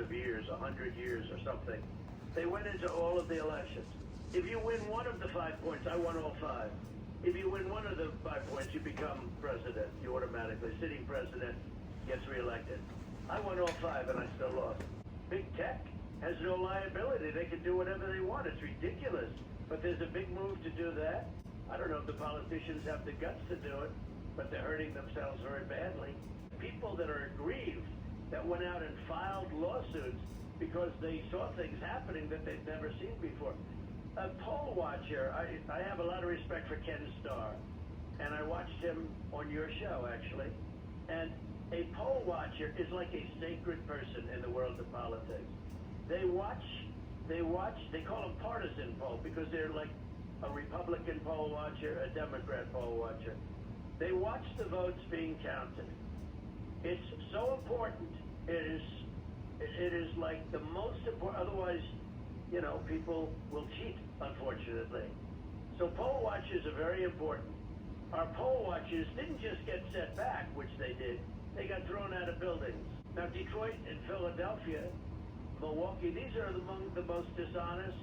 of years, 100 years or something. They went into all of the elections. If you win one of the 5 points, I won all 5. If you win one of the 5 points, you become president. You automatically, sitting president gets reelected. I won all 5 and I still lost. Big tech has no liability. They can do whatever they want. It's ridiculous. But there's a big move to do that. I don't know if the politicians have the guts to do it, but they're hurting themselves very badly. People that are aggrieved, that went out and filed lawsuits because they saw things happening that they'd never seen before. A poll watcher, I have a lot of respect for Ken Starr, and I watched him on your show, actually. And a poll watcher is like a sacred person in the world of politics. They call them partisan poll because they're like a Republican poll watcher, a Democrat poll watcher. They watch the votes being counted. It's so important. It is like the most important. Otherwise, people will cheat, unfortunately. So poll watchers are very important. Our poll watchers didn't just get set back, which they did. They got thrown out of buildings. Now, Detroit and Philadelphia, Milwaukee, these are among the most dishonest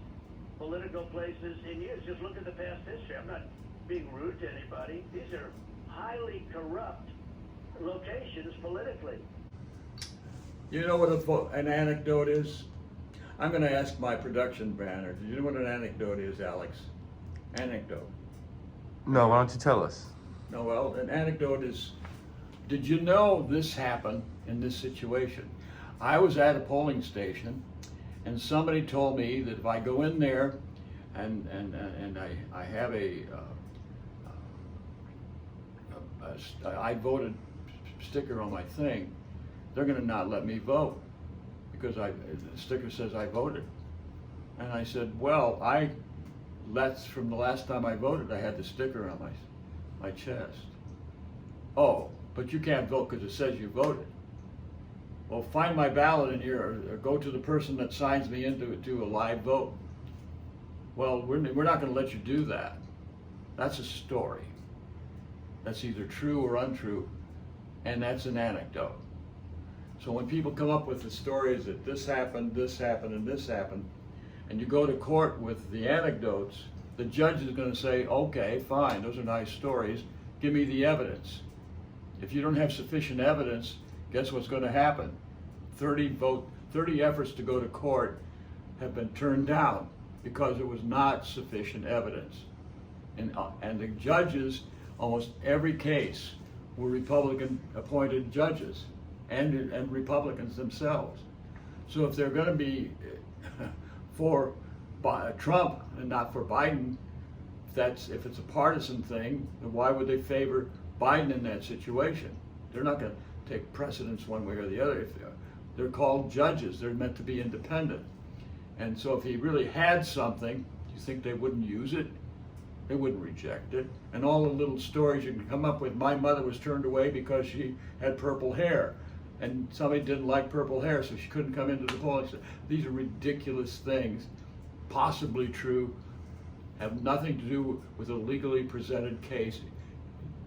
political places in years. Just look at the past history. I'm not being rude to anybody. These are highly corrupt locations politically. You know what an anecdote is? I'm going to ask my production banner. Do you know what an anecdote is, Alex? Anecdote. No, why don't you tell us? No, well, an anecdote is, did you know this happened in this situation? I was at a polling station, and somebody told me that if I go in there and I have I voted sticker on my thing, they're going to not let me vote because the sticker says I voted. And I said, well, that's from the last time I voted. I had the sticker on my chest. Oh, but you can't vote because it says you voted. Well, find my ballot in here, or go to the person that signs me into a live vote. Well, we're not going to let you do that. That's a story. That's either true or untrue, and that's an anecdote. So when people come up with the stories that this happened, and this happened, and you go to court with the anecdotes, the judge is going to say, okay, fine, those are nice stories, give me the evidence. If you don't have sufficient evidence, guess what's going to happen? 30 efforts to go to court have been turned down because there was not sufficient evidence. And the judges, almost every case, were Republican appointed judges and Republicans themselves. So if they're going to be for Trump and not for Biden, if it's a partisan thing, then why would they favor Biden in that situation? They're not going to take precedence one way or the other. If they're called judges, they're meant to be independent. And so if he really had something, do you think they wouldn't use it? They wouldn't reject it. And all the little stories you can come up with, my mother was turned away because she had purple hair, and somebody didn't like purple hair, so she couldn't come into the polling. These are ridiculous things, possibly true, have nothing to do with a legally presented case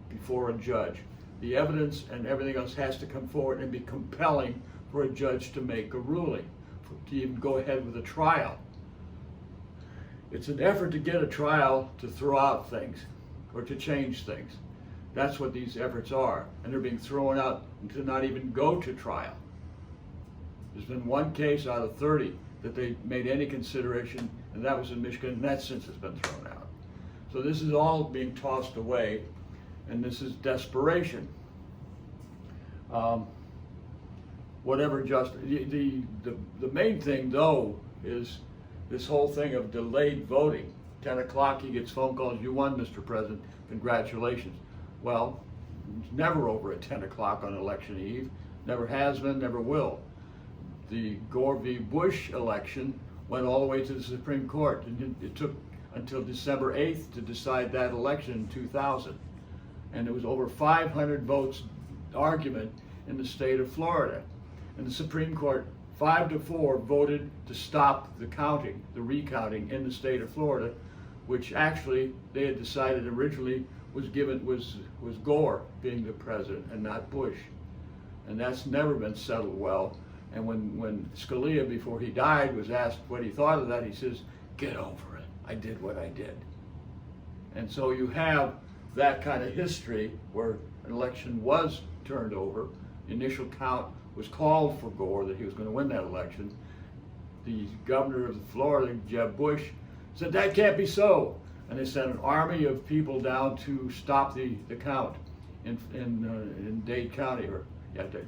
before a judge. The evidence and everything else has to come forward and be compelling for a judge to make a ruling, to even go ahead with a trial. It's an effort to get a trial to throw out things or to change things. That's what these efforts are, and they're being thrown out to not even go to trial. There's been one case out of 30 that they made any consideration, and that was in Michigan, and that since has been thrown out. So this is all being tossed away, and this is desperation. Whatever the main thing though is this whole thing of delayed voting. 10 o'clock he gets phone calls, you won, Mr. President, congratulations. Well, it's never over at 10 o'clock on election eve, never has been, never will. The Gore v. Bush election went all the way to the Supreme Court, and it took until December 8th to decide that election in 2000. And it was over 500 votes argument in the state of Florida. And the Supreme Court, 5-4, voted to stop the counting, the recounting in the state of Florida, which actually they had decided originally was Gore being the president and not Bush. And that's never been settled well. And when Scalia, before he died, was asked what he thought of that, he says, "Get over it. I did what I did." And so you have that kind of history where an election was turned over. The initial count was called for Gore, that he was going to win that election. The governor of Florida, Jeb Bush, said that can't be so. And they sent an army of people down to stop the count in Dade County,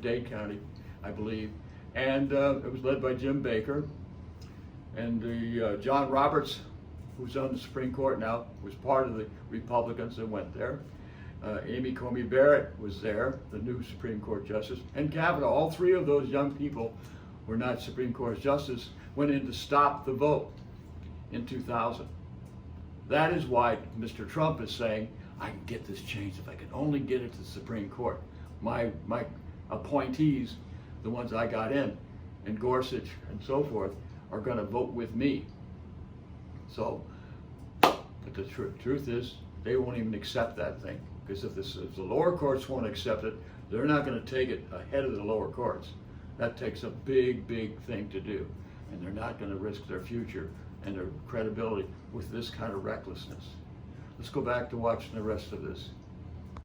Dade County, I believe. And it was led by Jim Baker. And the John Roberts, who's on the Supreme Court now, was part of the Republicans that went there. Amy Coney Barrett was there, the new Supreme Court justice, and Kavanaugh. All three of those young people were not Supreme Court justices, went in to stop the vote in 2000. That is why Mr. Trump is saying, I can get this changed if I can only get it to the Supreme Court. My appointees, the ones I got in, and Gorsuch and so forth, are going to vote with me. So, but the truth is, they won't even accept that thing. Because if the lower courts won't accept it, they're not going to take it ahead of the lower courts. That takes a big, big thing to do. And they're not going to risk their future and their credibility with this kind of recklessness. Let's go back to watching the rest of this.